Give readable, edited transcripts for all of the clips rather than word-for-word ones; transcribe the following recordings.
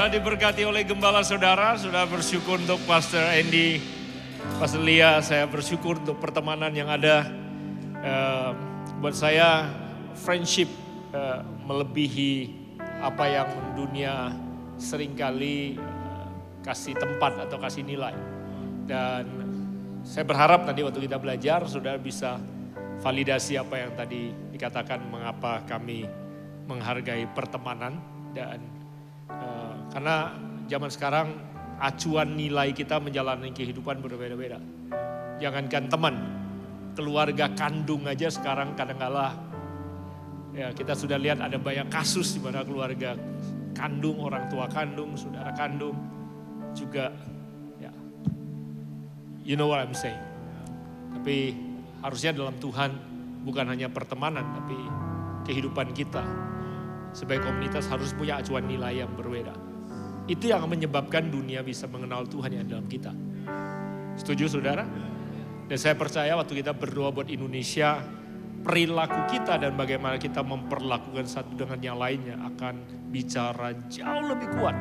Saudara diberkati oleh gembala saudara, sudah bersyukur untuk Pastor Andy, Pastor Lia, saya bersyukur untuk pertemanan yang ada. Buat saya friendship melebihi apa yang dunia seringkali kasih tempat atau kasih nilai. Dan saya berharap nanti waktu kita belajar, saudara bisa validasi apa yang tadi dikatakan mengapa kami menghargai pertemanan. Dan karena zaman sekarang acuan nilai kita menjalani kehidupan berbeda-beda. Jangankan teman, keluarga kandung aja sekarang kadang-kala ya kita sudah lihat ada banyak kasus di mana keluarga kandung, orang tua kandung, saudara kandung juga ya, you know what I'm saying. Tapi harusnya dalam Tuhan bukan hanya pertemanan tapi kehidupan kita sebagai komunitas harus punya acuan nilai yang berbeda. Itu yang menyebabkan dunia bisa mengenal Tuhan yang dalam kita. Setuju saudara? Dan saya percaya waktu kita berdoa buat Indonesia, perilaku kita dan bagaimana kita memperlakukan satu dengan yang lainnya akan bicara jauh lebih kuat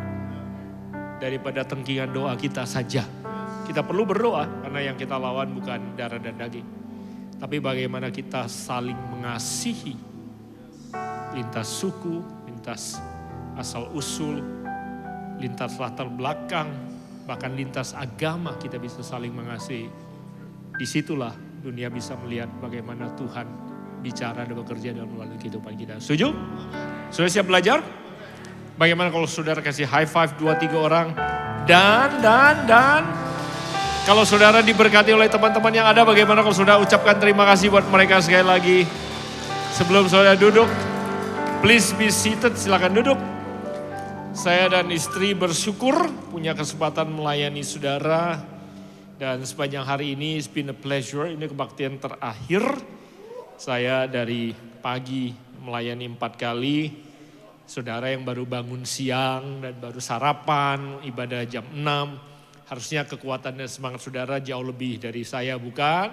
daripada tengkingan doa kita saja. Kita perlu berdoa karena yang kita lawan bukan darah dan daging. Tapi bagaimana kita saling mengasihi lintas suku, lintas asal usul, lintas latar belakang, bahkan lintas agama kita bisa saling mengasihi. Disitulah dunia bisa melihat bagaimana Tuhan bicara dan bekerja dalam melalui kehidupan kita. Setuju? Sudah siap belajar? Bagaimana kalau saudara kasih high five 2-3 orang? Dan kalau saudara diberkati oleh teman-teman yang ada, bagaimana kalau saudara ucapkan terima kasih buat mereka sekali lagi. Sebelum saudara duduk, please be seated, silakan duduk. Saya dan istri bersyukur punya kesempatan melayani saudara. Dan sepanjang hari ini it's been a pleasure, ini kebaktian terakhir. Saya dari pagi melayani 4 kali. Saudara yang baru bangun siang dan baru sarapan, ibadah jam 6. Harusnya kekuatan dan semangat saudara jauh lebih dari saya, bukan?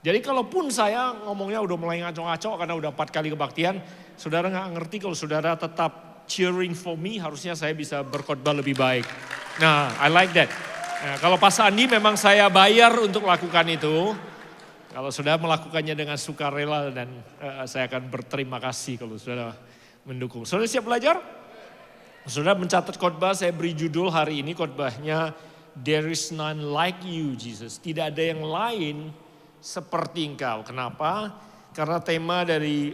Jadi kalaupun saya ngomongnya udah mulai ngaco-ngaco karena udah 4 kali kebaktian, saudara gak ngerti kalau saudara tetap cheering for me, harusnya saya bisa berkhotbah lebih baik. Nah, I like that. Nah, kalau Pas Andi memang saya bayar untuk lakukan itu. Kalau saudara melakukannya dengan sukarela dan saya akan berterima kasih kalau saudara mendukung. Saudara siap belajar? Saudara mencatat khotbah, saya beri judul hari ini khotbahnya There is none like you Jesus. Tidak ada yang lain seperti engkau. Kenapa? Karena tema dari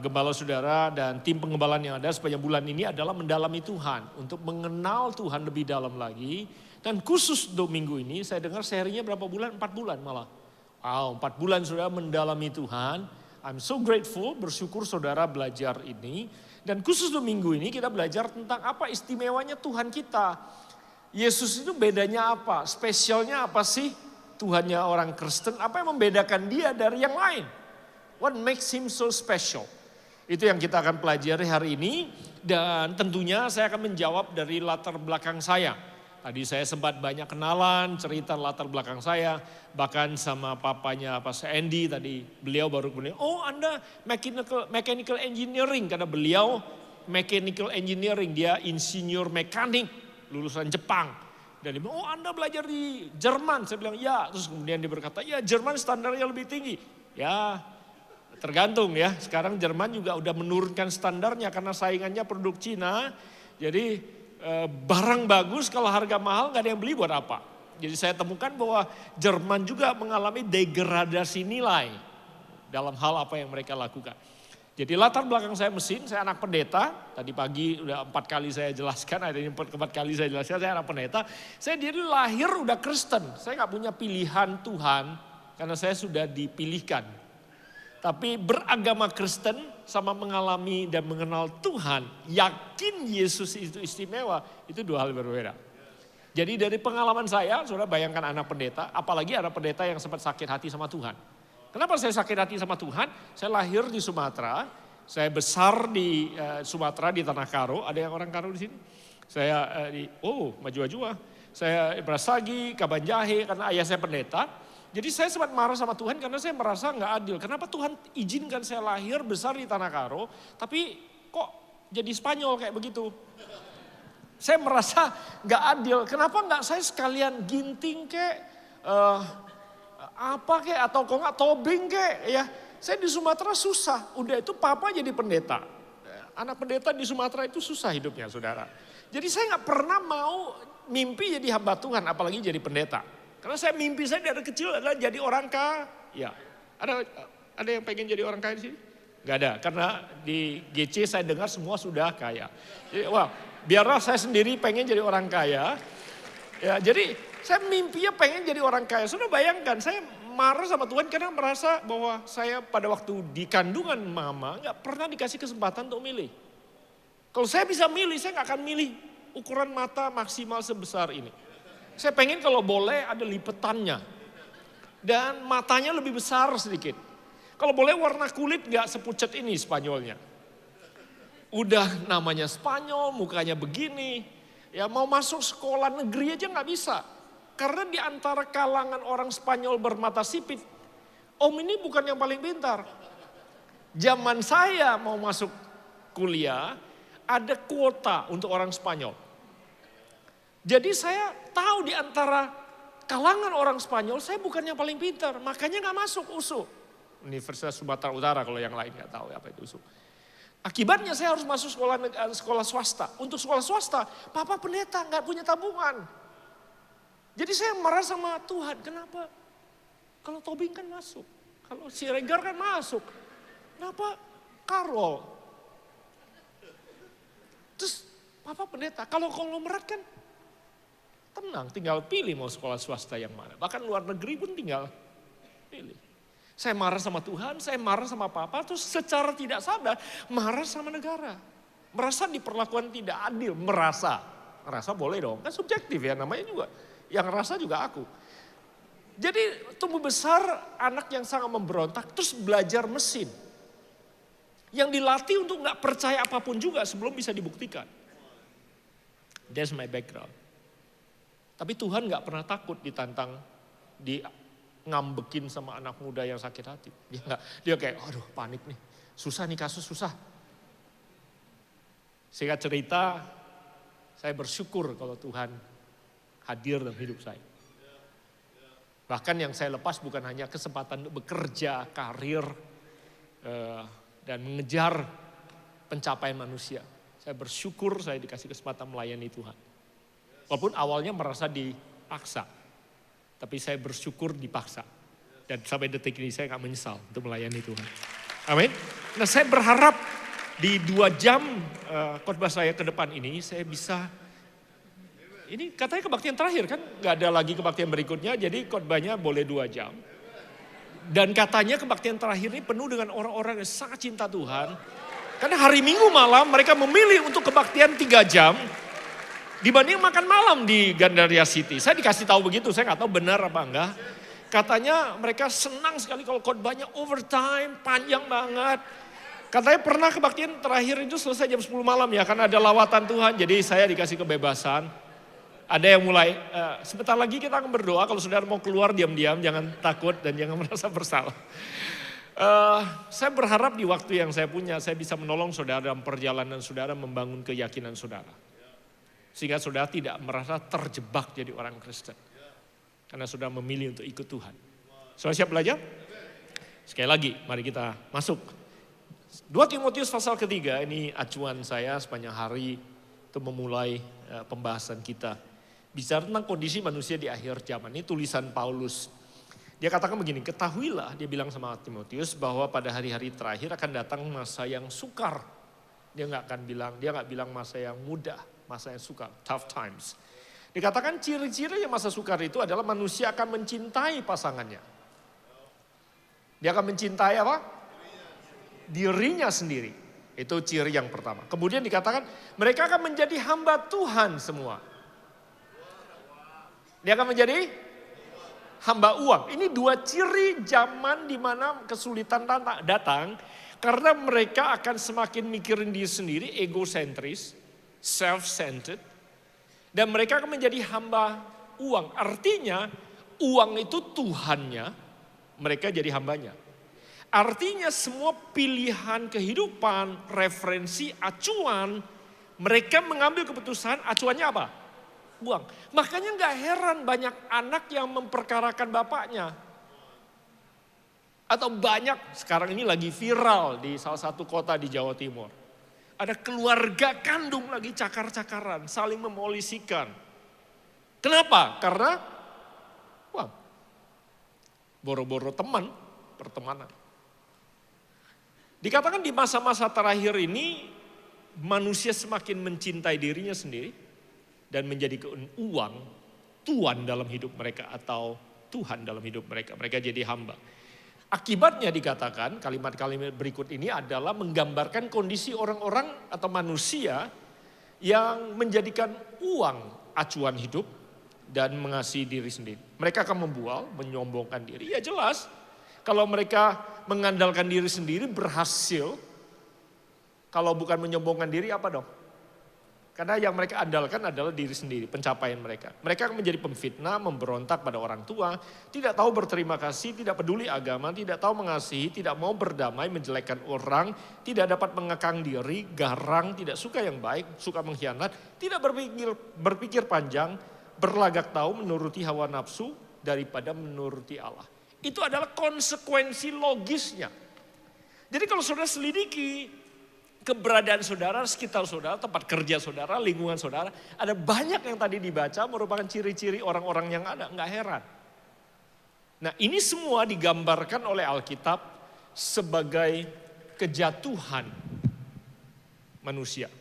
gembala saudara dan tim pengembalaan yang ada sepanjang bulan ini adalah mendalami Tuhan. Untuk mengenal Tuhan lebih dalam lagi. Dan khusus untuk minggu ini saya dengar serinya berapa bulan? 4 bulan malah. Wow, 4 bulan saudara mendalami Tuhan. I'm so grateful, bersyukur saudara belajar ini. Dan khusus untuk minggu ini kita belajar tentang apa istimewanya Tuhan kita. Yesus itu bedanya apa? Spesialnya apa sih? Tuhannya orang Kristen, apa yang membedakan dia dari yang lain? What makes him so special? Itu yang kita akan pelajari hari ini. Dan tentunya saya akan menjawab dari latar belakang saya. Tadi saya sempat banyak kenalan, cerita latar belakang saya. Bahkan sama papanya Pastor Andy tadi, beliau baru kemudian, oh Anda mechanical engineering. Karena beliau mechanical engineering, dia insinyur mekanik, lulusan Jepang. Dan dia bilang, oh Anda belajar di Jerman. Saya bilang, ya. Terus kemudian dia berkata, ya Jerman standarnya lebih tinggi. Ya tergantung ya, sekarang Jerman juga udah menurunkan standarnya karena saingannya produk Cina. Jadi barang bagus kalau harga mahal gak ada yang beli buat apa. Jadi saya temukan bahwa Jerman juga mengalami degradasi nilai dalam hal apa yang mereka lakukan. Jadi latar belakang saya mesin, saya anak pendeta. Tadi pagi udah 4 kali saya jelaskan, ada yang 4 kali saya jelaskan, saya anak pendeta. Saya dari lahir udah Kristen, saya gak punya pilihan Tuhan karena saya sudah dipilihkan. Tapi beragama Kristen sama mengalami dan mengenal Tuhan, yakin Yesus itu istimewa, itu 2 hal berbeda. Jadi dari pengalaman saya, saudara bayangkan anak pendeta, apalagi anak pendeta yang sempat sakit hati sama Tuhan. Kenapa saya sakit hati sama Tuhan? Saya lahir di Sumatera, saya besar di Sumatera di Tanah Karo, ada yang orang Karo di sini? Saya Maju-Ajua, saya Brasagi, Kabanjahe, karena ayah saya pendeta. Jadi saya sempat marah sama Tuhan karena saya merasa gak adil. Kenapa Tuhan izinkan saya lahir besar di Tanah Karo, tapi kok jadi Spanyol kayak begitu? Saya merasa nggak adil. Kenapa nggak saya sekalian ginting kek, apa kek, atau kok nggak tobing kek ya. Saya di Sumatera susah. Udah itu papa jadi pendeta. Anak pendeta di Sumatera itu susah hidupnya, saudara. Jadi saya nggak pernah mau mimpi jadi hamba Tuhan, apalagi jadi pendeta. Karena saya mimpi saya dari kecil adalah jadi orang kaya. Ada yang pengen jadi orang kaya di sini? Gak ada, karena di GC saya dengar semua sudah kaya. Jadi, wah, biarlah saya sendiri pengen jadi orang kaya. Ya, jadi saya mimpinya pengen jadi orang kaya. Sudah bayangkan, saya marah sama Tuhan karena merasa bahwa saya pada waktu di kandungan mama gak pernah dikasih kesempatan untuk milih. Kalau saya bisa milih, saya gak akan milih ukuran mata maksimal sebesar ini. Saya pengen kalau boleh ada lipetannya. Dan matanya lebih besar sedikit. Kalau boleh warna kulit gak sepucat ini Spanyolnya. Udah namanya Spanyol, mukanya begini. Ya mau masuk sekolah negeri aja gak bisa. Karena di antara kalangan orang Spanyol bermata sipit, om ini bukan yang paling pintar. Zaman saya mau masuk kuliah, ada kuota untuk orang Spanyol. Jadi saya tahu di antara kalangan orang Spanyol, saya bukan yang paling pintar. Makanya gak masuk USU. Universitas Sumatera Utara, kalau yang lain gak tahu apa itu USU. Akibatnya saya harus masuk sekolah swasta. Untuk sekolah swasta, papa pendeta gak punya tabungan. Jadi saya marah sama Tuhan, kenapa? Kalau Tobing kan masuk, kalau Siregar kan masuk. Kenapa Karol? Terus papa pendeta, kalau konglomerat kan tenang, tinggal pilih mau sekolah swasta yang mana. Bahkan luar negeri pun tinggal pilih. Saya marah sama Tuhan, saya marah sama papa, terus secara tidak sadar marah sama negara. Merasa diperlakukan tidak adil, merasa boleh dong, kan subjektif ya namanya juga. Yang rasa juga aku. Jadi tumbuh besar anak yang sangat memberontak, terus belajar mesin. Yang dilatih untuk gak percaya apapun juga sebelum bisa dibuktikan. That's my background. Tapi Tuhan gak pernah takut ditantang, ngambekin sama anak muda yang sakit hati. Dia kayak, aduh panik nih, susah nih kasus, susah. Singkat cerita, saya bersyukur kalau Tuhan hadir dalam hidup saya. Bahkan yang saya lepas bukan hanya kesempatan untuk bekerja, karir, dan mengejar pencapaian manusia. Saya bersyukur saya dikasih kesempatan melayani Tuhan. Walaupun awalnya merasa dipaksa. Tapi saya bersyukur dipaksa. Dan sampai detik ini saya gak menyesal untuk melayani Tuhan. Amin. Nah saya berharap di 2 jam khotbah saya ke depan ini saya bisa. Ini katanya kebaktian terakhir kan. Gak ada lagi kebaktian berikutnya. Jadi khotbahnya boleh 2 jam. Dan katanya kebaktian terakhir ini penuh dengan orang-orang yang sangat cinta Tuhan. Karena hari Minggu malam mereka memilih untuk kebaktian 3 jam. Dibanding makan malam di Gandaria City. Saya dikasih tahu begitu, saya gak tahu benar apa enggak. Katanya mereka senang sekali kalau khotbahnya overtime, panjang banget. Katanya pernah kebaktian terakhir itu selesai jam 10 malam ya, karena ada lawatan Tuhan. Jadi saya dikasih kebebasan. Ada yang mulai, sebentar lagi kita akan berdoa. Kalau saudara mau keluar diam-diam, jangan takut dan jangan merasa bersalah. Saya berharap di waktu yang saya punya, saya bisa menolong saudara dalam perjalanan saudara membangun keyakinan saudara. Sehingga saudara tidak merasa terjebak jadi orang Kristen. Karena saudara memilih untuk ikut Tuhan. Saudara siap belajar? Sekali lagi, mari kita masuk. 2 Timotius pasal 3, ini acuan saya sepanjang hari untuk memulai pembahasan kita. Bicara tentang kondisi manusia di akhir zaman. Ini tulisan Paulus. Dia katakan begini, ketahuilah, dia bilang sama Timotius bahwa pada hari-hari terakhir akan datang masa yang sukar. Dia gak bilang masa yang mudah. Masa yang sukar, tough times. Dikatakan ciri-ciri yang masa sukar itu adalah manusia akan mencintai pasangannya. Dia akan mencintai apa? Dirinya sendiri. Itu ciri yang pertama. Kemudian dikatakan mereka akan menjadi hamba Tuhan semua. Dia akan menjadi hamba uang. Ini 2 ciri zaman di mana kesulitan datang. Karena mereka akan semakin mikirin diri sendiri, egosentris. Self-centered. Dan mereka akan menjadi hamba uang. Artinya uang itu Tuhannya, mereka jadi hambanya. Artinya semua pilihan kehidupan, referensi, acuan, Mereka mengambil keputusan, acuannya apa? Uang. Makanya gak heran banyak anak yang memperkarakan bapaknya. Atau banyak, sekarang ini lagi viral di salah satu kota di Jawa Timur. Ada keluarga kandung lagi cakar-cakaran, saling memolisikan. Kenapa? Karena uang. Boro-boro teman, pertemanan. Dikatakan di masa-masa terakhir ini, manusia semakin mencintai dirinya sendiri dan menjadikan uang tuan dalam hidup mereka atau Tuhan dalam hidup mereka. Mereka jadi hamba. Akibatnya dikatakan kalimat-kalimat berikut ini adalah menggambarkan kondisi orang-orang atau manusia yang menjadikan uang acuan hidup dan mengasihi diri sendiri. Mereka akan membual, menyombongkan diri. Ya jelas, kalau mereka mengandalkan diri sendiri berhasil, kalau bukan menyombongkan diri apa dong? Karena yang mereka andalkan adalah diri sendiri, pencapaian mereka. Mereka akan menjadi pemfitnah, memberontak pada orang tua, tidak tahu berterima kasih, tidak peduli agama, tidak tahu mengasihi, tidak mau berdamai, menjelekkan orang, tidak dapat mengekang diri, garang, tidak suka yang baik, suka mengkhianat, tidak berpikir panjang, berlagak tahu, menuruti hawa nafsu daripada menuruti Allah. Itu adalah konsekuensi logisnya. Jadi kalau saudara selidiki keberadaan saudara, sekitar saudara, tempat kerja saudara, lingkungan saudara. Ada banyak yang tadi dibaca merupakan ciri-ciri orang-orang yang ada, nggak heran. Nah ini semua digambarkan oleh Alkitab sebagai kejatuhan manusia.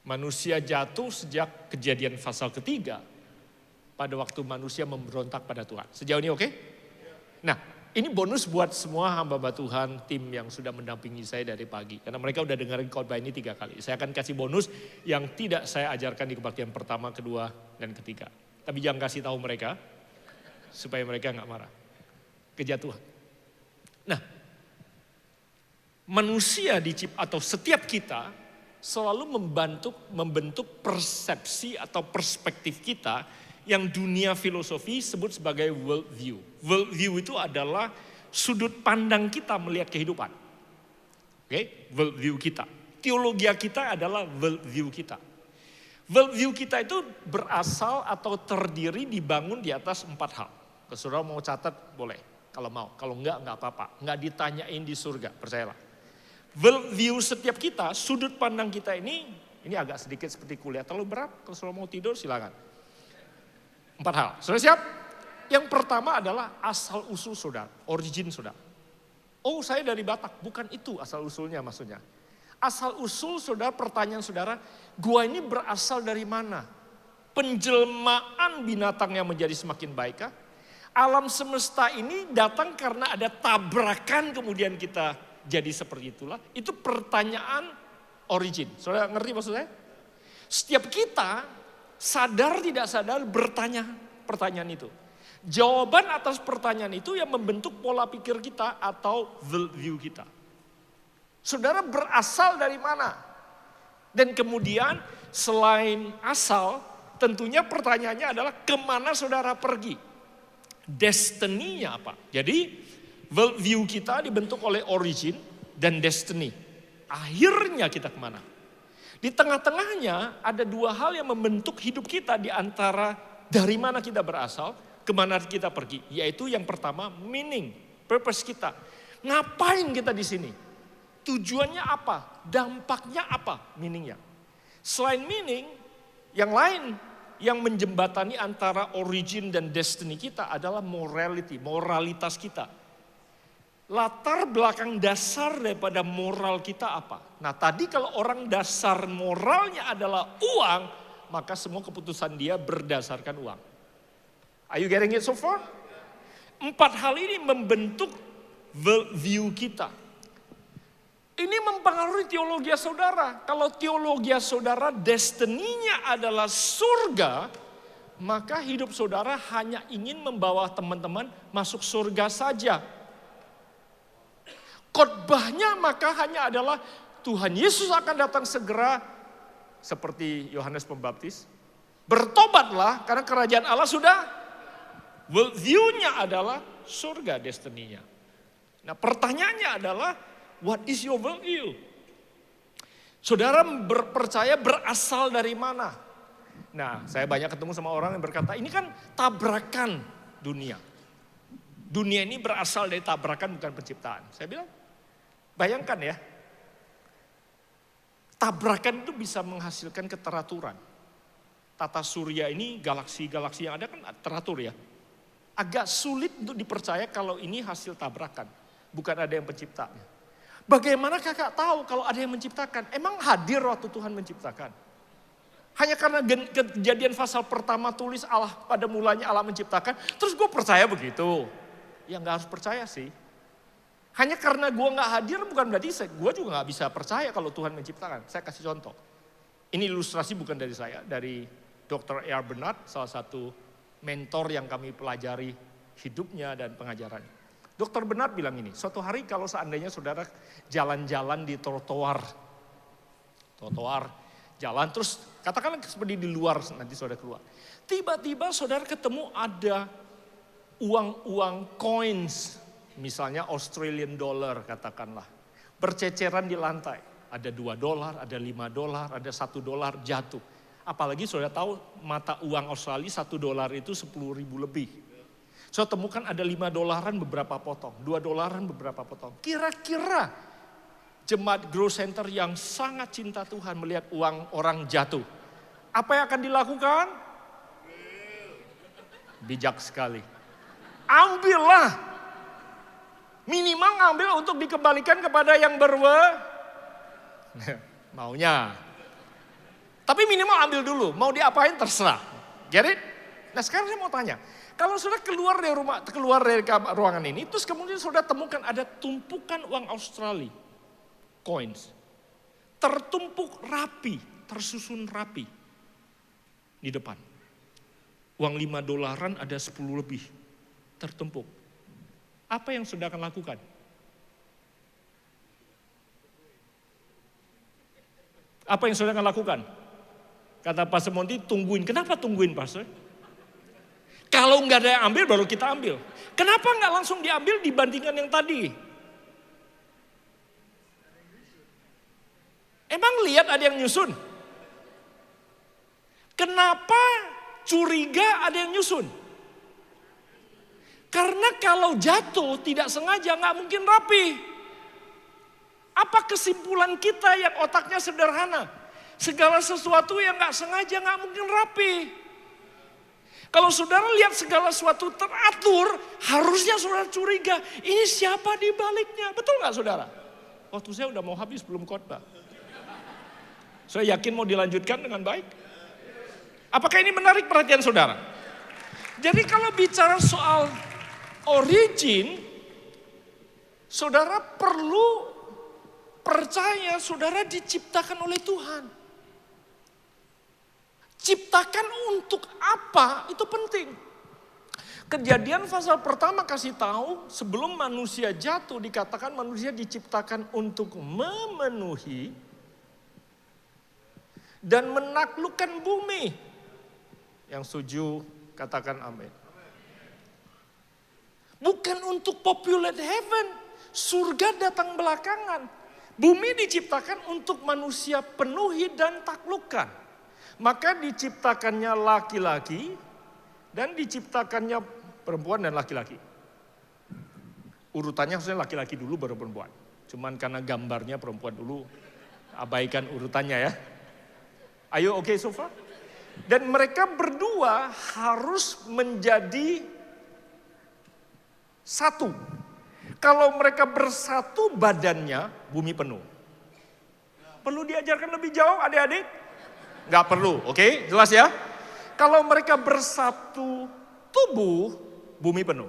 Manusia jatuh sejak Kejadian pasal 3 pada waktu manusia memberontak pada Tuhan. Sejauh ini oke? Nah, ini bonus buat semua hamba-hamba Tuhan, tim yang sudah mendampingi saya dari pagi. Karena mereka udah dengerin khotbah ini 3 kali. Saya akan kasih bonus yang tidak saya ajarkan di kebaktian pertama, kedua, dan ketiga. Tapi jangan kasih tahu mereka, supaya mereka gak marah. Kejatuhan. Nah, manusia atau setiap kita selalu membentuk persepsi atau perspektif kita yang dunia filosofi sebut sebagai world view. World view itu adalah sudut pandang kita melihat kehidupan. Oke, world view kita. Teologi kita adalah world view kita. World view kita itu berasal atau terdiri dibangun di atas 4 hal. Kalau saudara mau catat boleh, kalau mau. Kalau enggak apa-apa. Enggak ditanyain di surga, percayalah. World view setiap kita, sudut pandang kita ini agak sedikit seperti kuliah. Terlalu berat, kalau saudara mau tidur silakan. 4 hal. Saudara siap? Yang pertama adalah asal usul saudara, origin saudara. Oh saya dari Batak, bukan itu asal usulnya maksudnya. Asal usul saudara, pertanyaan saudara, gua ini berasal dari mana? Penjelmaan binatang yang menjadi semakin baik kah? Alam semesta ini datang karena ada tabrakan kemudian kita jadi seperti itulah. Itu pertanyaan origin. Saudara ngerti maksud saya? Setiap kita sadar tidak sadar bertanya pertanyaan itu. Jawaban atas pertanyaan itu yang membentuk pola pikir kita atau worldview kita. Saudara berasal dari mana? Dan kemudian selain asal, tentunya pertanyaannya adalah kemana saudara pergi? Destiny-nya apa? Jadi worldview kita dibentuk oleh origin dan destiny. Akhirnya kita kemana? Di tengah-tengahnya ada 2 hal yang membentuk hidup kita di antara dari mana kita berasal, kemana kita pergi. Yaitu yang pertama meaning, purpose kita. Ngapain kita di sini? Tujuannya apa? Dampaknya apa? Meaningnya. Selain meaning, yang lain yang menjembatani antara origin dan destiny kita adalah morality, moralitas kita. Latar belakang dasar daripada moral kita apa? Nah tadi kalau orang dasar moralnya adalah uang, maka semua keputusan dia berdasarkan uang. Are you getting it so far? 4 hal ini membentuk view kita. Ini mempengaruhi teologi saudara. Kalau teologi saudara destiny-nya adalah surga, maka hidup saudara hanya ingin membawa teman-teman masuk surga saja. Khotbahnya maka hanya adalah Tuhan Yesus akan datang segera seperti Yohanes Pembaptis. Bertobatlah karena kerajaan Allah sudah. World view-nya adalah surga destiny-nya. Nah pertanyaannya adalah what is your world view? Saudara percaya berasal dari mana? Nah, saya banyak ketemu sama orang yang berkata, ini kan tabrakan dunia. Dunia ini berasal dari tabrakan bukan penciptaan. Saya bilang, bayangkan ya, tabrakan itu bisa menghasilkan keteraturan. Tata surya ini, galaksi-galaksi yang ada kan teratur ya. Agak sulit untuk dipercaya kalau ini hasil tabrakan, bukan ada yang penciptanya. Bagaimana kakak tahu kalau ada yang menciptakan? Emang hadir waktu Tuhan menciptakan? Hanya karena Kejadian pasal pertama tulis Allah pada mulanya Allah menciptakan, terus gue percaya begitu. Ya gak harus percaya sih. Hanya karena gue gak hadir bukan berarti gue juga gak bisa percaya kalau Tuhan menciptakan. Saya kasih contoh. Ini ilustrasi bukan dari saya, dari Dr. R. Bernard, salah satu mentor yang kami pelajari hidupnya dan pengajarannya. Dr. Bernard bilang ini, suatu hari kalau seandainya saudara jalan-jalan di trotoar jalan terus katakanlah seperti di luar nanti saudara keluar. Tiba-tiba saudara ketemu ada uang-uang coins, misalnya Australian dollar katakanlah, berceceran di lantai. Ada $2, ada $5, ada $1 jatuh. Apalagi saudara tahu mata uang Australia $1 itu 10.000 lebih. Saya temukan ada $5 beberapa potong, $2 beberapa potong. Kira-kira jemaat Grow Center yang sangat cinta Tuhan melihat uang orang jatuh. Apa yang akan dilakukan? Bijak sekali. Ambillah. Minimal ambil untuk dikembalikan kepada yang maunya. Tapi minimal ambil dulu, mau diapain terserah. Get it? Nah sekarang saya mau tanya. Kalau sudah keluar dari ruangan ini, terus kemudian sudah temukan ada tumpukan uang Australia, coins, tertumpuk rapi, tersusun rapi di depan. Uang $5 ada 10 lebih, tertumpuk. Apa yang sudah akan lakukan? Apa yang sudah akan lakukan? Kata Pastor Monty, tungguin. Kenapa tungguin, Pastor? Kalau nggak ada yang ambil, baru kita ambil. Kenapa nggak langsung diambil dibandingkan yang tadi? Emang lihat ada yang nyusun? Kenapa curiga ada yang nyusun? Karena kalau jatuh tidak sengaja nggak mungkin rapi. Apa kesimpulan kita yang otaknya sederhana? Segala sesuatu yang nggak sengaja nggak mungkin rapi. Kalau saudara lihat segala sesuatu teratur, harusnya saudara curiga, ini siapa di baliknya? Betul nggak saudara? Waktu saya udah mau habis belum khotbah. Saya yakin mau dilanjutkan dengan baik. Apakah ini menarik perhatian saudara? Jadi kalau bicara soal origin, saudara perlu percaya saudara diciptakan oleh Tuhan. Ciptakan untuk apa? Itu penting. Kejadian pasal pertama kasih tahu sebelum manusia jatuh dikatakan manusia diciptakan untuk memenuhi dan menaklukkan bumi. Yang setuju katakan amin. Bukan untuk populate heaven. Surga datang belakangan. Bumi diciptakan untuk manusia penuhi dan taklukkan. Maka diciptakannya laki-laki dan diciptakannya perempuan dan laki-laki. Urutannya harusnya laki-laki dulu baru perempuan. Cuman karena gambarnya perempuan dulu, abaikan urutannya ya. Ayo oke so far? Dan mereka berdua harus menjadi satu. Kalau mereka bersatu badannya, bumi penuh. Perlu diajarkan lebih jauh adik-adik? Gak perlu, oke? Jelas ya? Kalau mereka bersatu tubuh, bumi penuh.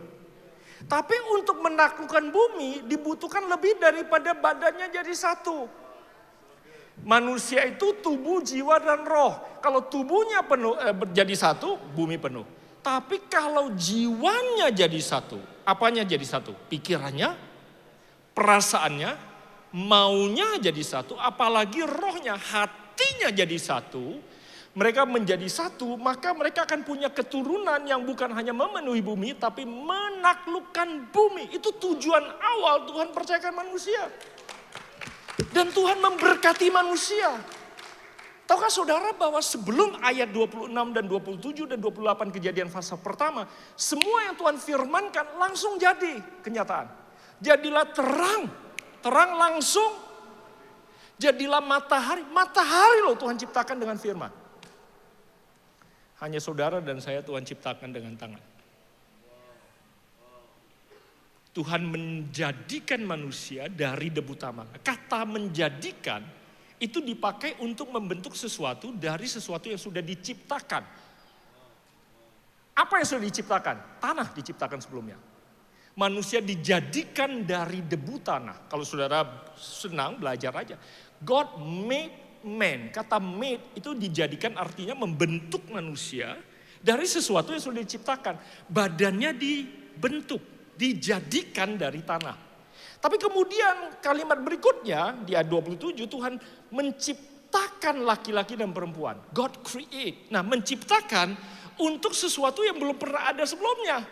Tapi untuk menaklukkan bumi dibutuhkan lebih daripada badannya jadi satu. Manusia itu tubuh, jiwa, dan roh. Kalau tubuhnya penuh jadi satu, bumi penuh. Tapi kalau jiwanya jadi satu, apanya jadi satu? Pikirannya, perasaannya, maunya jadi satu, apalagi rohnya, hatinya jadi satu, mereka menjadi satu, maka mereka akan punya keturunan yang bukan hanya memenuhi bumi, tapi menaklukkan bumi. Itu tujuan awal Tuhan percayakan manusia. Dan Tuhan memberkati manusia. Tahukah saudara bahwa sebelum ayat 26 dan 27 dan 28 kejadian fase pertama, semua yang Tuhan firmankan langsung jadi kenyataan. Jadilah terang, terang langsung. Jadilah matahari, matahari loh Tuhan ciptakan dengan firman. Hanya saudara dan saya Tuhan ciptakan dengan tangan. Tuhan menjadikan manusia dari debu tanah. Kata menjadikan itu dipakai untuk membentuk sesuatu dari sesuatu yang sudah diciptakan. Apa yang sudah diciptakan? Tanah diciptakan sebelumnya. Manusia dijadikan dari debu tanah. Kalau saudara senang belajar aja. God made man. Kata made itu dijadikan artinya membentuk manusia dari sesuatu yang sudah diciptakan. Badannya dibentuk, dijadikan dari tanah. Tapi kemudian kalimat berikutnya di ayat 27 Tuhan menciptakan laki-laki dan perempuan. God create. Nah, menciptakan untuk sesuatu yang belum pernah ada sebelumnya.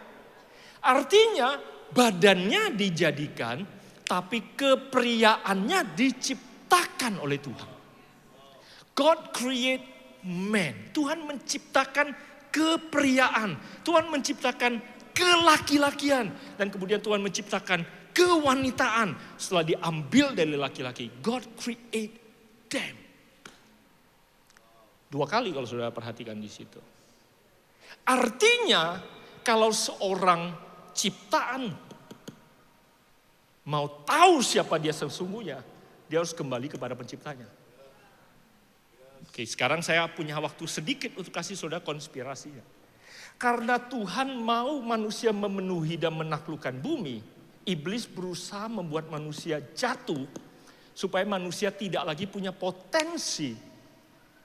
Artinya badannya dijadikan tapi kepriaannya diciptakan oleh Tuhan. God create man. Tuhan menciptakan kepriaan. Tuhan menciptakan kelaki-lakian. Dan kemudian Tuhan menciptakan kewanitaan setelah diambil dari laki-laki. God create them. 2 kali kalau saudara perhatikan di situ. Artinya kalau seorang ciptaan mau tahu siapa dia sesungguhnya, dia harus kembali kepada penciptanya. Oke, sekarang saya punya waktu sedikit untuk kasih saudara konspirasinya. Karena Tuhan mau manusia memenuhi dan menaklukkan bumi, iblis berusaha membuat manusia jatuh supaya manusia tidak lagi punya potensi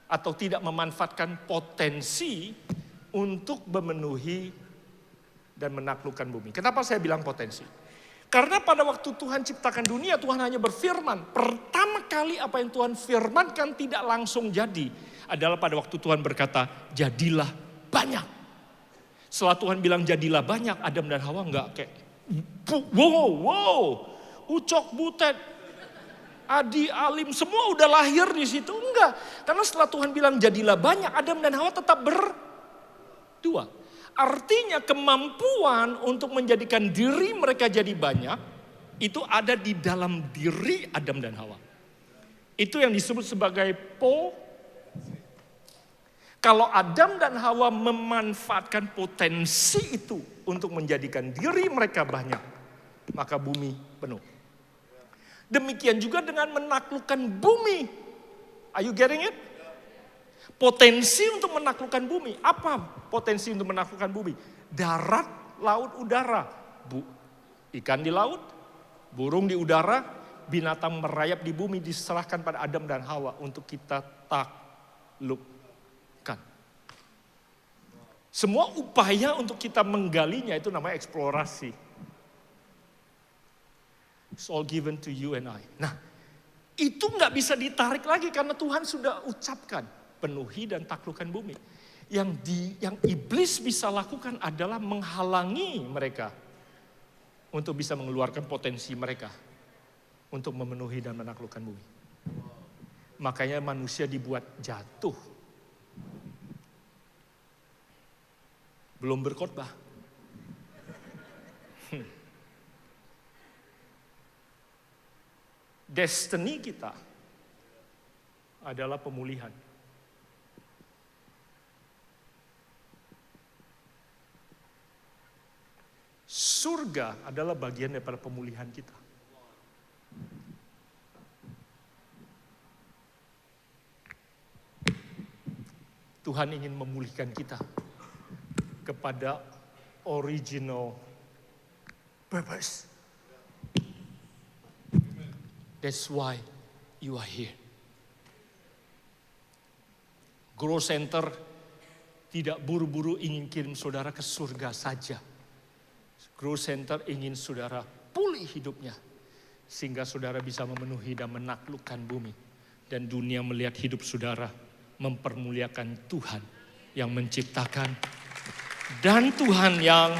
atau tidak memanfaatkan potensi untuk memenuhi dan menaklukkan bumi. Kenapa saya bilang potensi? Karena pada waktu Tuhan ciptakan dunia, Tuhan hanya berfirman. Pertama kali apa yang Tuhan firmankan tidak langsung jadi adalah pada waktu Tuhan berkata, jadilah banyak. Setelah Tuhan bilang jadilah banyak, Adam dan Hawa enggak kayak wow, ucok butet, Adi, Alim, semua udah lahir di situ. Enggak, karena setelah Tuhan bilang jadilah banyak, Adam dan Hawa tetap berdua. Artinya kemampuan untuk menjadikan diri mereka jadi banyak, itu ada di dalam diri Adam dan Hawa. Itu yang disebut sebagai Kalau Adam dan Hawa memanfaatkan potensi itu untuk menjadikan diri mereka banyak, maka bumi penuh. Demikian juga dengan menaklukkan bumi. Are you getting it? Potensi untuk menaklukkan bumi. Apa potensi untuk menaklukkan bumi? Darat, laut, udara. Ikan di laut, burung di udara, binatang merayap di bumi diserahkan pada Adam dan Hawa untuk kita taklukkan. Semua upaya untuk kita menggalinya itu namanya eksplorasi. It's all given to you and I. Nah, itu nggak bisa ditarik lagi karena Tuhan sudah ucapkan penuhi dan taklukkan bumi. Yang iblis bisa lakukan adalah menghalangi mereka untuk bisa mengeluarkan potensi mereka untuk memenuhi dan menaklukkan bumi. Makanya manusia dibuat jatuh. Belum berkhotbah. Destiny kita adalah pemulihan. Surga adalah bagian daripada pemulihan kita. Tuhan ingin memulihkan kita kepada original purpose. That's why you are here. Grow Center tidak buru-buru ingin kirim saudara ke surga saja. Grow Center ingin saudara pulih hidupnya. Sehingga saudara bisa memenuhi dan menaklukkan bumi. Dan dunia melihat hidup saudara mempermuliakan Tuhan yang menciptakan. Dan Tuhan yang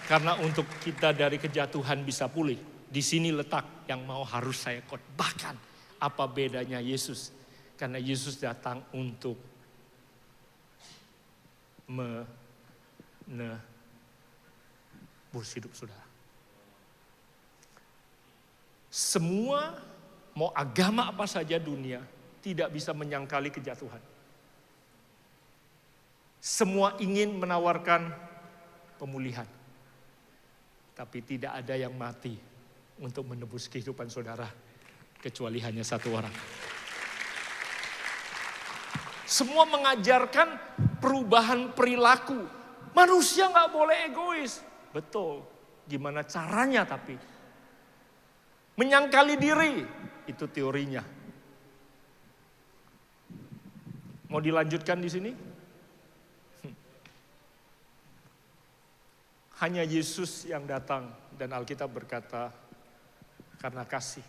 karena untuk kita dari kejatuhan bisa pulih. Di sini letak yang mau harus saya khotbahkan. Apa bedanya Yesus? Karena Yesus datang untuk menebus hidup saudara. Semua, mau agama apa saja dunia, tidak bisa menyangkali kejatuhan. Semua ingin menawarkan pemulihan. Tapi tidak ada yang mati untuk menebus kehidupan saudara. Kecuali hanya satu orang. Semua mengajarkan perubahan perilaku. Manusia gak boleh egois. Betul. Gimana caranya tapi? Menyangkali diri. Itu teorinya. Mau dilanjutkan di sini? Hanya Yesus yang datang dan Alkitab berkata, karena kasih.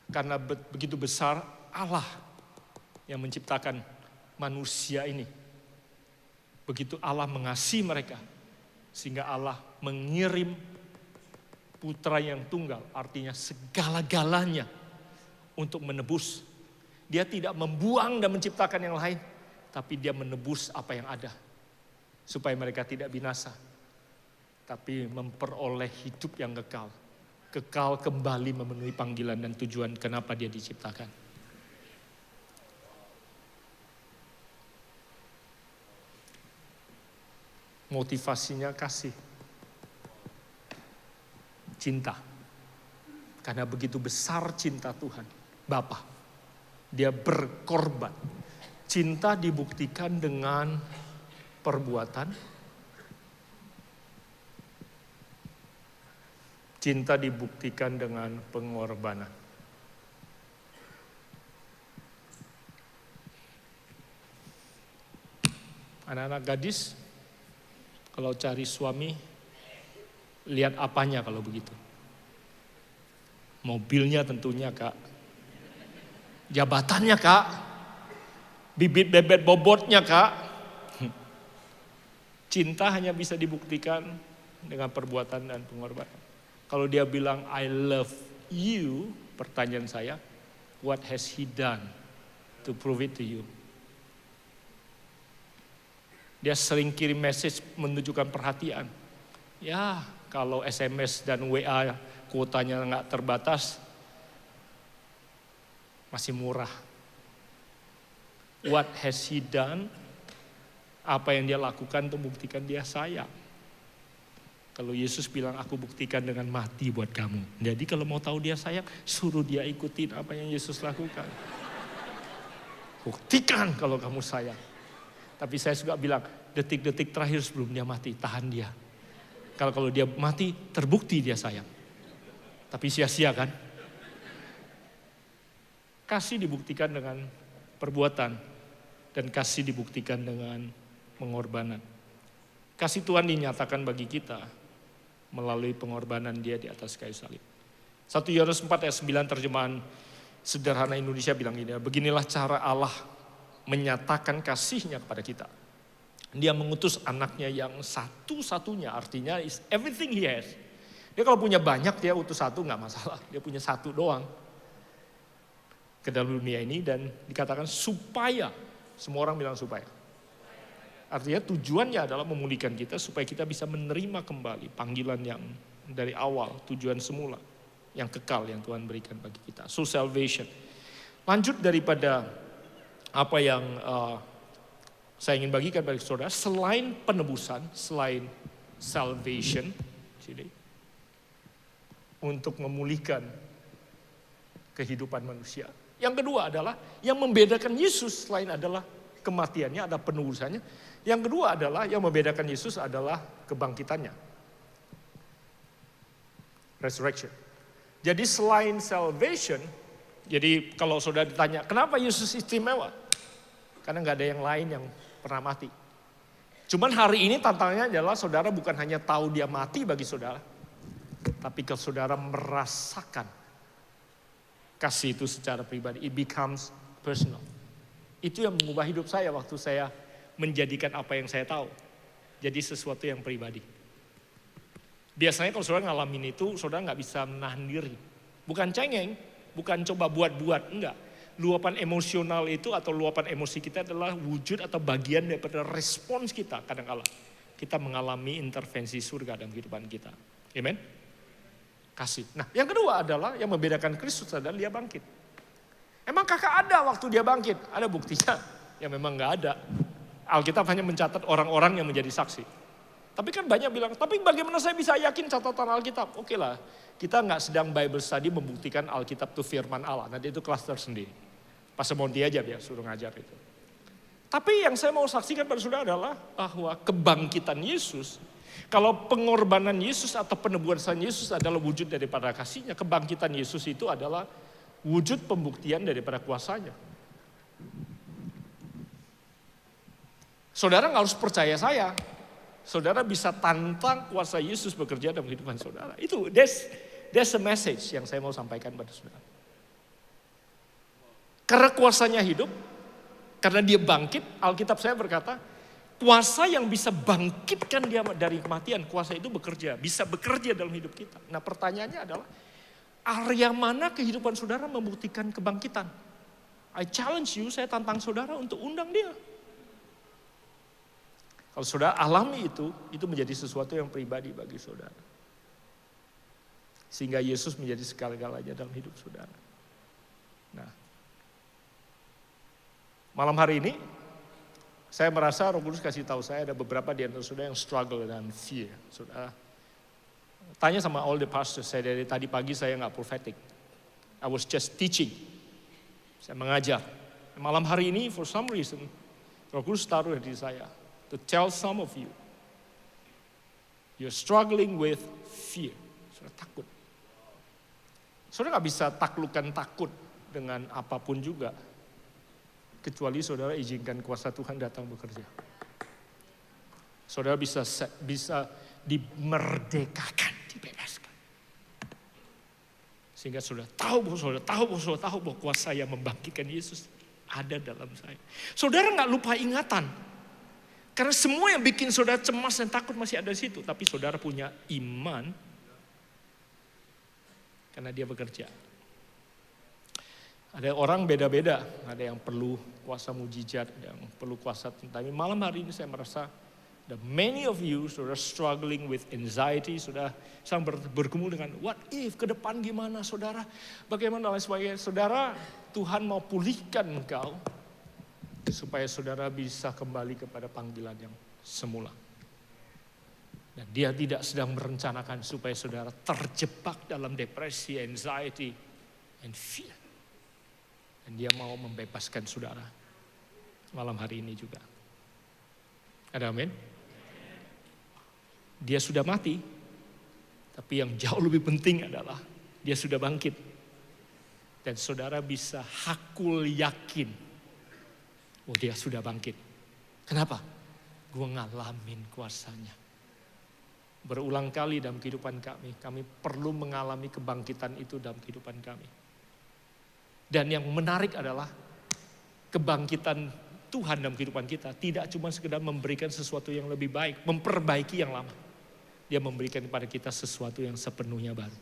Karena begitu besar Allah yang menciptakan manusia ini. Begitu Allah mengasihi mereka, sehingga Allah mengirim putra yang tunggal, artinya segala-galanya untuk menebus. Dia tidak membuang dan menciptakan yang lain, tapi dia menebus apa yang ada. Supaya mereka tidak binasa, tapi memperoleh hidup yang kekal. Kekal kembali memenuhi panggilan dan tujuan kenapa dia diciptakan. Motivasinya kasih. Cinta. Karena begitu besar cinta Tuhan, Bapa. Dia berkorban. Cinta dibuktikan dengan perbuatan. Cinta dibuktikan dengan pengorbanan. Anak-anak gadis, kalau cari suami, lihat apanya kalau begitu? Mobilnya tentunya, Kak. Jabatannya, Kak. Bibit bebet bobotnya, Kak. Cinta hanya bisa dibuktikan dengan perbuatan dan pengorbanan. Kalau dia bilang I love you, pertanyaan saya, what has he done to prove it to you? Dia sering kirim message menunjukkan perhatian. Ya, kalau SMS dan WA kuotanya nggak terbatas, masih murah. What has he done? Apa yang dia lakukan untuk buktikan dia sayang. Kalau Yesus bilang, aku buktikan dengan mati buat kamu. Jadi kalau mau tahu dia sayang, suruh dia ikutin apa yang Yesus lakukan. Buktikan kalau kamu sayang. Tapi saya juga bilang, detik-detik terakhir sebelum dia mati, tahan dia. Kalau dia mati, terbukti dia sayang. Tapi sia-sia kan? Kasih dibuktikan dengan perbuatan. Dan kasih dibuktikan dengan pengorbanan. Kasih Tuhan dinyatakan bagi kita melalui pengorbanan dia di atas kayu salib. 1 Yohanes 4 ayat 9 terjemahan sederhana Indonesia bilang gini, beginilah cara Allah menyatakan kasihnya kepada kita. Dia mengutus anaknya yang satu-satunya, artinya is everything he has. Dia kalau punya banyak dia utus satu gak masalah, dia punya satu doang ke dalam dunia ini dan dikatakan supaya, semua orang bilang supaya. Artinya tujuannya adalah memulihkan kita supaya kita bisa menerima kembali panggilan yang dari awal, tujuan semula, yang kekal yang Tuhan berikan bagi kita. So salvation. Lanjut daripada apa yang saya ingin bagikan bagi saudara, selain penebusan, selain salvation, untuk memulihkan kehidupan manusia. Yang kedua adalah, yang membedakan Yesus selain adalah kematiannya, ada penebusannya. Yang kedua adalah, yang membedakan Yesus adalah kebangkitannya. Resurrection. Jadi selain salvation, jadi kalau saudara ditanya, kenapa Yesus istimewa? Karena gak ada yang lain yang pernah mati. Cuman hari ini tantangannya adalah saudara bukan hanya tahu dia mati bagi saudara. Tapi kalau saudara merasakan kasih itu secara pribadi. It becomes personal. Itu yang mengubah hidup saya waktu saya menjadikan apa yang saya tahu jadi sesuatu yang pribadi. Biasanya kalau saudara ngalamin itu, saudara gak bisa menahan diri. Bukan cengeng, Bukan coba buat-buat, enggak. Luapan emosional itu atau luapan emosi kita adalah wujud atau bagian daripada respons kita kadang-kala. Kita mengalami intervensi surga dalam kehidupan kita. Amen. Kasih. Nah, yang kedua adalah yang membedakan Kristus adalah dia bangkit. Emang kakak ada waktu dia bangkit? Ada buktinya? Ya memang nggak ada. Alkitab hanya mencatat orang-orang yang menjadi saksi. Tapi kan banyak bilang, tapi bagaimana saya bisa yakin catatan Alkitab? Oke lah, kita nggak sedang Bible study membuktikan Alkitab itu firman Allah. Nanti itu kelas tersendiri. Pastor Monty aja biar suruh ngajar itu. Tapi yang saya mau saksikan pada saudara adalah bahwa kebangkitan Yesus, kalau pengorbanan Yesus atau penebusan Yesus adalah wujud daripada kasihnya, kebangkitan Yesus itu adalah wujud pembuktian daripada kuasanya. Saudara nggak harus percaya saya. Saudara bisa tantang kuasa Yesus bekerja dalam kehidupan saudara. Itu that's a message yang saya mau sampaikan pada saudara. Karena kuasanya hidup, karena dia bangkit, Alkitab saya berkata, kuasa yang bisa bangkitkan dia dari kematian, kuasa itu bisa bekerja dalam hidup kita. Nah pertanyaannya adalah, area mana kehidupan saudara membuktikan kebangkitan? I challenge you, saya tantang saudara untuk undang dia. Kalau saudara alami itu menjadi sesuatu yang pribadi bagi saudara. Sehingga Yesus menjadi segala-galanya dalam hidup saudara. Nah, malam hari ini, saya merasa Roh Kudus kasih tahu saya ada beberapa di antara saudara yang struggle dengan fear. Saudara, tanya sama all the pastors, saya dari tadi pagi saya nggak prophetic. I was just teaching. Saya mengajar. Malam hari ini, for some reason, Roh Kudus taruh di saya. To tell some of you, you're struggling with fear. Saudara takut. Saudara nggak bisa taklukkan takut dengan apapun juga. Kecuali saudara izinkan kuasa Tuhan datang bekerja. Saudara bisa dimerdekakan, dibebaskan. Sehingga saudara tahu bahwa kuasa yang membangkitkan Yesus ada dalam saya. Saudara nggak lupa ingatan. Karena semua yang bikin saudara cemas dan takut masih ada di situ. Tapi saudara punya iman. Karena dia bekerja. Ada orang beda-beda. Ada yang perlu kuasa mujizat. Ada yang perlu kuasa tentang. Malam hari ini saya merasa. The many of you saudara struggling with anxiety. Saudara bergumul dengan what if ke depan gimana saudara. Bagaimana dan sebagainya. Saudara Tuhan mau pulihkan engkau. Supaya saudara bisa kembali kepada panggilan yang semula. Dan dia tidak sedang merencanakan supaya saudara terjebak dalam depresi, anxiety, and fear. Dan dia mau membebaskan saudara malam hari ini juga. Ada amin? Dia sudah mati, tapi yang jauh lebih penting adalah dia sudah bangkit. Dan saudara bisa hakul yakin. Oh dia sudah bangkit. Kenapa? Gue ngalamin kuasanya. Berulang kali dalam kehidupan kami perlu mengalami kebangkitan itu dalam kehidupan kami. Dan yang menarik adalah kebangkitan Tuhan dalam kehidupan kita tidak cuma sekedar memberikan sesuatu yang lebih baik, memperbaiki yang lama. Dia memberikan kepada kita sesuatu yang sepenuhnya baru.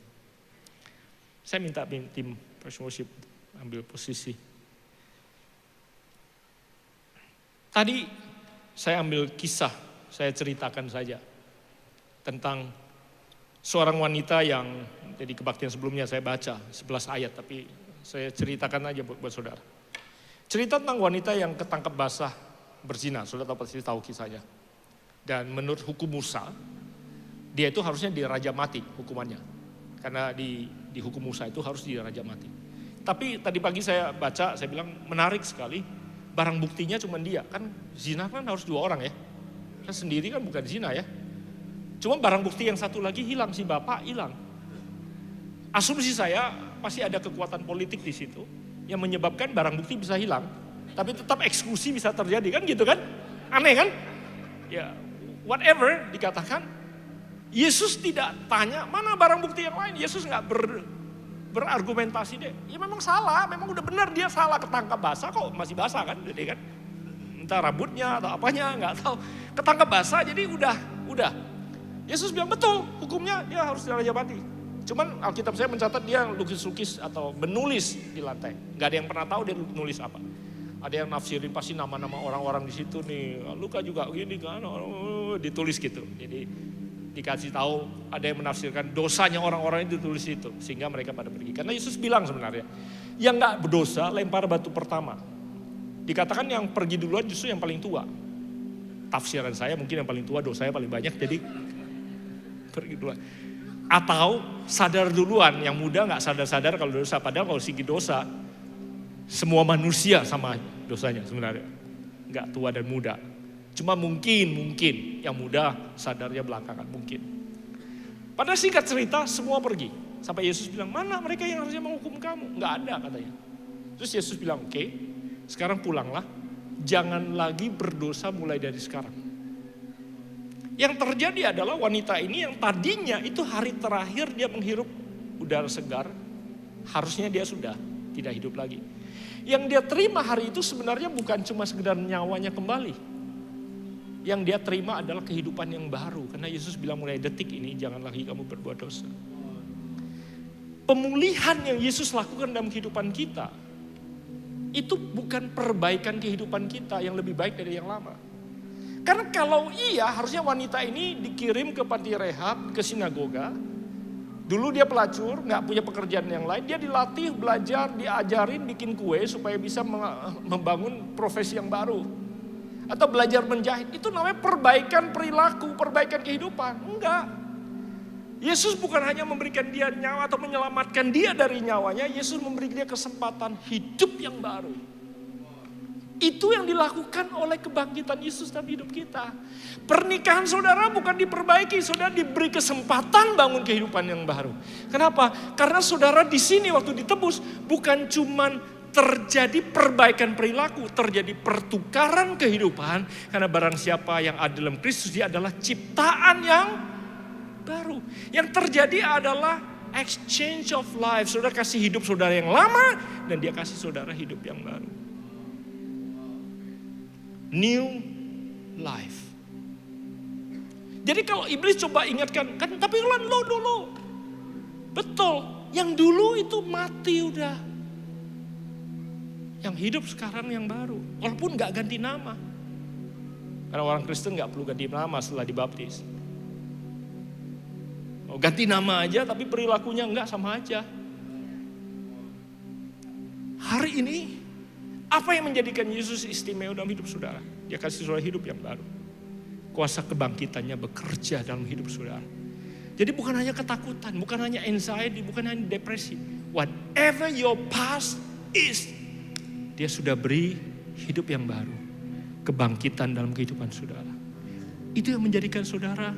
Saya minta tim worship ambil posisi. Tadi saya ambil kisah, saya ceritakan saja tentang seorang wanita yang jadi kebaktian sebelumnya saya baca 11 ayat, tapi saya ceritakan aja buat saudara. Cerita tentang wanita yang ketangkep basah berzina, saudara pasti tahu kisahnya. Dan menurut hukum Musa, dia itu harusnya dirajam mati hukumannya. Karena di hukum Musa itu harus dirajam mati. Tapi tadi pagi saya baca, saya bilang menarik sekali. Barang buktinya cuma dia, kan zina kan harus 2 orang ya. Kan sendiri kan bukan zina ya. Cuma barang bukti yang satu lagi hilang, si bapak hilang. Asumsi saya pasti ada kekuatan politik di situ yang menyebabkan barang bukti bisa hilang. Tapi tetap eksekusi bisa terjadi kan gitu kan. Aneh kan? Ya whatever dikatakan. Yesus tidak tanya mana barang bukti yang lain. Yesus gak berargumentasi deh. Ya memang salah, memang udah benar dia salah ketangkap basah kok masih basah kan, jadi kan. Entah rambutnya atau apanya nggak tahu. Ketangkap basah jadi udah. Yesus bilang betul hukumnya dia harus dirajam mati. Cuman Alkitab saya mencatat dia lukis-lukis atau menulis di lantai. Gak ada yang pernah tahu dia nulis apa. Ada yang nafsirin pasti nama-nama orang-orang di situ nih. Luka juga gini kan, ditulis gitu. Jadi dikasih tahu, ada yang menafsirkan dosanya orang-orang itu ditulis itu. Sehingga mereka pada pergi. Karena Yesus bilang sebenarnya, yang gak berdosa lempar batu pertama. Dikatakan yang pergi duluan justru yang paling tua. Tafsiran saya mungkin yang paling tua, dosanya paling banyak, jadi pergi duluan. Atau sadar duluan, yang muda gak sadar-sadar kalau dosa. Padahal kalau segi dosa, semua manusia sama dosanya sebenarnya. Gak tua dan muda. Cuma mungkin yang muda sadarnya belakangan, mungkin. Pada singkat cerita, semua pergi. Sampai Yesus bilang, mana mereka yang harusnya menghukum kamu? Gak ada katanya. Terus Yesus bilang, oke, sekarang pulanglah. Jangan lagi berdosa mulai dari sekarang. Yang terjadi adalah wanita ini yang tadinya itu hari terakhir dia menghirup udara segar. Harusnya dia sudah tidak hidup lagi. Yang dia terima hari itu sebenarnya bukan cuma sekedar nyawanya kembali. Yang dia terima adalah kehidupan yang baru. Karena Yesus bilang mulai detik ini jangan lagi kamu berbuat dosa. Pemulihan yang Yesus lakukan dalam kehidupan kita, itu bukan perbaikan kehidupan kita yang lebih baik dari yang lama. Karena kalau iya harusnya wanita ini dikirim ke panti rehab, ke sinagoga. Dulu dia pelacur, gak punya pekerjaan yang lain. Dia dilatih, belajar, diajarin bikin kue supaya bisa membangun profesi yang baru. Atau belajar menjahit. Itu namanya perbaikan perilaku, perbaikan kehidupan. Enggak. Yesus bukan hanya memberikan dia nyawa atau menyelamatkan dia dari nyawanya. Yesus memberi dia kesempatan hidup yang baru. Itu yang dilakukan oleh kebangkitan Yesus dalam hidup kita. Pernikahan saudara bukan diperbaiki, saudara diberi kesempatan bangun kehidupan yang baru. Kenapa? Karena saudara di sini waktu ditebus bukan cuman terjadi perbaikan perilaku, terjadi pertukaran kehidupan. Karena barang siapa yang ada dalam Kristus, dia adalah ciptaan yang baru. Yang terjadi adalah exchange of life. Saudara kasih hidup saudara yang lama dan dia kasih saudara hidup yang baru. New life. Jadi kalau iblis coba ingatkan, kan tapi kan lo dulu. Betul, yang dulu itu mati udah. Yang hidup sekarang yang baru. Walaupun gak ganti nama. Karena orang Kristen gak perlu ganti nama setelah dibaptis. Oh, ganti nama aja tapi perilakunya enggak, sama aja. Hari ini, apa yang menjadikan Yesus istimewa dalam hidup saudara? Dia kasih saudara hidup yang baru. Kuasa kebangkitannya bekerja dalam hidup saudara. Jadi bukan hanya ketakutan, bukan hanya anxiety, bukan hanya depresi. Whatever your past is, dia sudah beri hidup yang baru. Kebangkitan dalam kehidupan saudara. Itu yang menjadikan saudara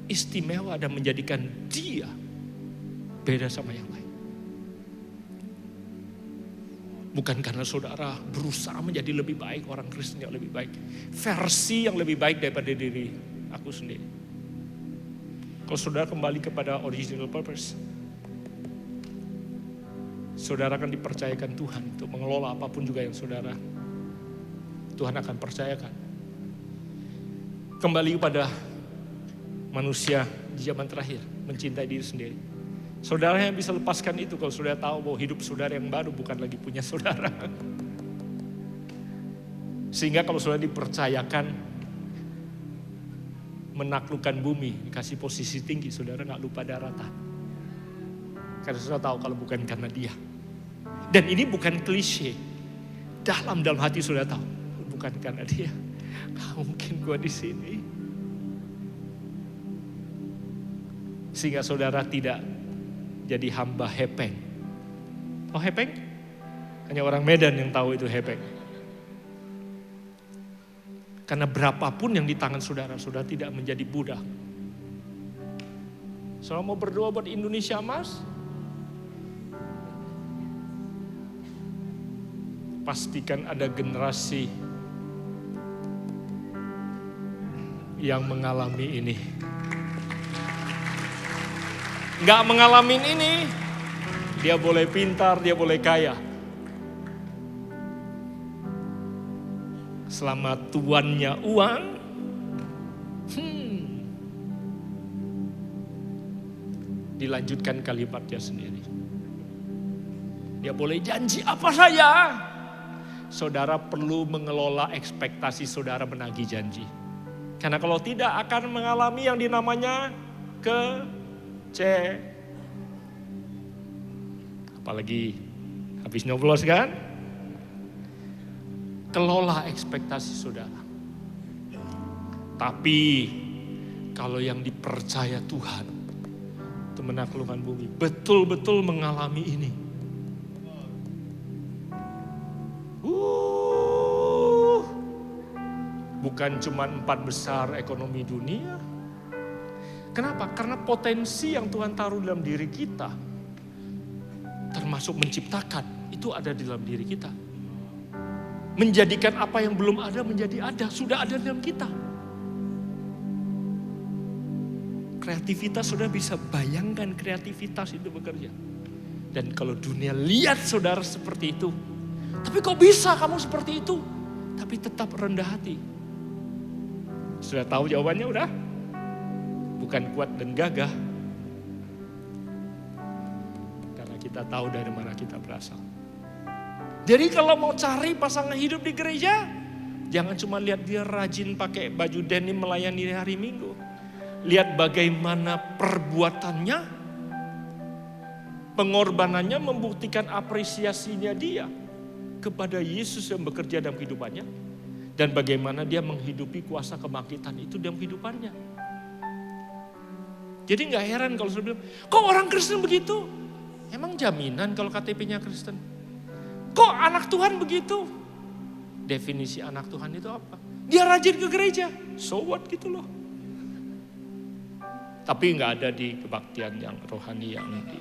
istimewa dan menjadikan dia beda sama yang lain. Bukan karena saudara berusaha menjadi lebih baik, orang Kristen yang lebih baik. Versi yang lebih baik daripada diri aku sendiri. Kalau saudara kembali kepada original purpose, saudara akan dipercayakan Tuhan untuk mengelola apapun juga yang saudara, Tuhan akan percayakan. Kembali kepada manusia di zaman terakhir, mencintai diri sendiri. Saudara yang bisa lepaskan itu kalau saudara tahu bahwa hidup saudara yang baru bukan lagi punya saudara. Sehingga kalau saudara dipercayakan menaklukkan bumi, dikasih posisi tinggi, saudara gak lupa daratan. Karena saudara tahu kalau bukan karena dia. Dan ini bukan klise. Dalam hati saudara tahu, bukan karena dia. Gak mungkin gue di sini. Sehingga saudara tidak jadi hamba hepeng. Oh hepeng? Hanya orang Medan yang tahu itu hepeng. Karena berapapun yang di tangan saudara, saudara tidak menjadi budak. Saudara mau berdoa buat Indonesia Mas? Pastikan ada generasi yang mengalami ini. Gak mengalami ini, dia boleh pintar, dia boleh kaya. Selama tuannya uang, Dilanjutkan kalimatnya sendiri. Dia boleh janji apa saja. Saudara perlu mengelola ekspektasi saudara menagih janji. Karena kalau tidak akan mengalami yang dinamanya apalagi habis nyoblos kan? Kelola ekspektasi saudara. Tapi kalau yang dipercaya Tuhan, itu menaklukkan bumi, betul-betul mengalami ini. Bukan cuma 4 besar ekonomi dunia. Kenapa? Karena potensi yang Tuhan taruh dalam diri kita, termasuk menciptakan, itu ada di dalam diri kita. Menjadikan apa yang belum ada menjadi ada, sudah ada dalam kita. Kreativitas, saudara bisa bayangkan kreativitas itu bekerja. Dan kalau dunia lihat saudara seperti itu, tapi kok bisa kamu seperti itu? Tapi tetap rendah hati. Sudah tahu jawabannya udah? Bukan kuat dan gagah. Karena kita tahu dari mana kita berasal. Jadi kalau mau cari pasangan hidup di gereja, jangan cuma lihat dia rajin pakai baju denim melayani hari Minggu. Lihat bagaimana perbuatannya, pengorbanannya membuktikan apresiasinya dia kepada Yesus yang bekerja dalam kehidupannya. Dan bagaimana dia menghidupi kuasa kebangkitan itu dalam kehidupannya. Jadi gak heran kalau saya bilang, kok orang Kristen begitu? Emang jaminan kalau KTP-nya Kristen? Kok anak Tuhan begitu? Definisi anak Tuhan itu apa? Dia rajin ke gereja, so what gitu loh. Tapi gak ada di kebaktian yang rohani yang di.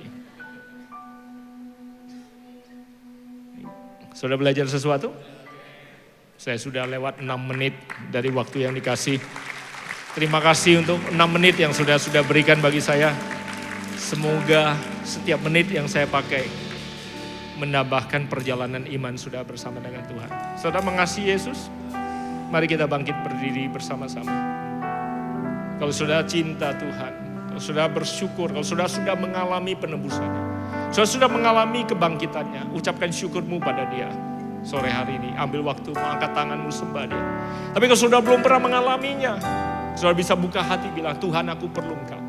Sudah belajar sesuatu? Saya sudah lewat 6 menit dari waktu yang dikasih. Terima kasih untuk 6 menit yang sudah berikan bagi saya. Semoga setiap menit yang saya pakai menambahkan perjalanan iman sudah bersama dengan Tuhan. Saudara mengasihi Yesus? Mari kita bangkit berdiri bersama-sama. Kalau sudah cinta Tuhan, kalau sudah bersyukur, kalau sudah mengalami penebusannya, sudah mengalami kebangkitannya, ucapkan syukurmu pada Dia. Sore hari ini ambil waktu mengangkat tanganmu sembah Dia. Tapi kalau sudah belum pernah mengalaminya, saudara bisa buka hati bilang, Tuhan aku perlu Engkau.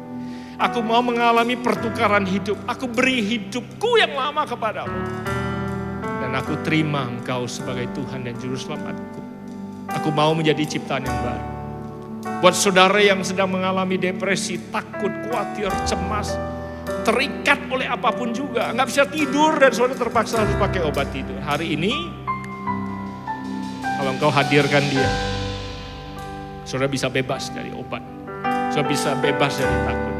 Aku mau mengalami pertukaran hidup. Aku beri hidupku yang lama kepadamu. Dan aku terima Engkau sebagai Tuhan dan Juru Selamatku. Aku mau menjadi ciptaan yang baru. Buat saudara yang sedang mengalami depresi, takut, khawatir, cemas, terikat oleh apapun juga, nggak bisa tidur dan saudara terpaksa harus pakai obat tidur. Hari ini, kalau engkau hadirkan Dia, saudara bisa bebas dari obat. Saudara bisa bebas dari takut.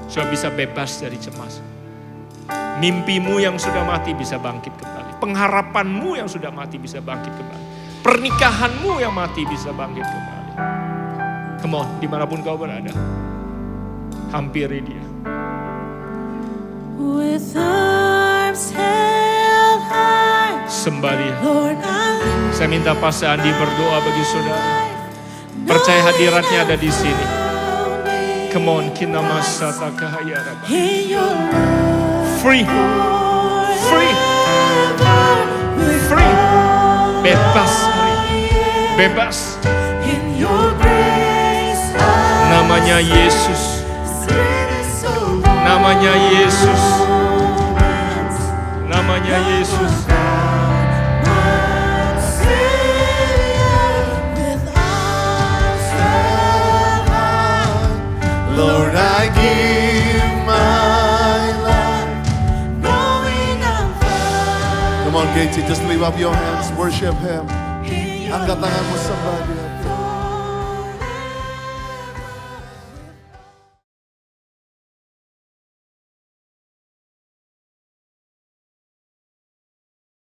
Saudara bisa bebas dari cemas. Mimpimu yang sudah mati bisa bangkit kembali. Pengharapanmu yang sudah mati bisa bangkit kembali. Pernikahanmu yang mati bisa bangkit kembali. Come on, dimanapun kau berada, hampiri Dia. With arms held high, Sembah Dia. Lord, Saya minta Pastor Andi berdoa bagi saudara. Percaya hadiratnya ada di sini. Come on, kita masata kahaya rabba. Free, free, free. Bebas hari, bebas. Namanya Yesus. Namanya Yesus. Namanya Yesus. Lord, I give my life, knowing I'm found. Come on, Gates, just lift up your hands, worship Him. Angkat tanganmu sembah Dia.